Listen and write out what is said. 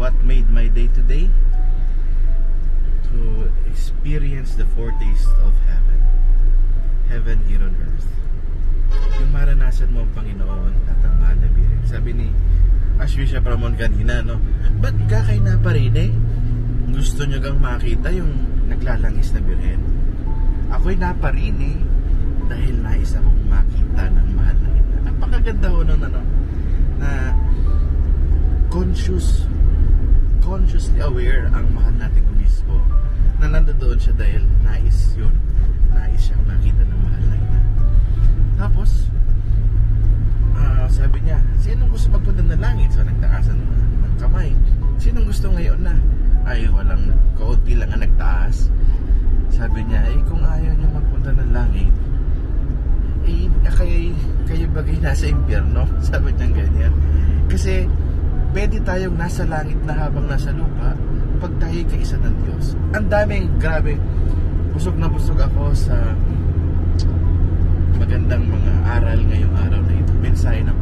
what made my day today? To experience the foretaste of heaven. Heaven here on earth. Yung maranasan mo ang Panginoon at ang mahal na Birhen. Sabi ni Archbishop Ramon kanina, no? Ba't ka kayo naparine? Gusto nyo gang makita yung naglalangis na Birhen? Ako'y naparine dahil nais akong makita ng mahal na ina. Napakaganda ho nun, ano? Na consciously aware ang mahal nating obispo na nandoon siya dahil nais siyang makita ng mahal na ina. Tapos sabi niya, sinong gusto magpunta ng langit? So nagtaasan ng kamay. Sinong gusto ngayon na? Ay, walang, kaunti lang ang nagtaas. Sabi niya, kung ayaw niya magpunta ng langit, kayo bagay nasa impyerno. Sabi niya ganyan. Kasi pwede tayong nasa langit na habang nasa lupa pag tayo kaisa ng Diyos. Ang daming, grabe, busog na busog ako sa magandang mga aral ngayong araw na ito. Mensahe ng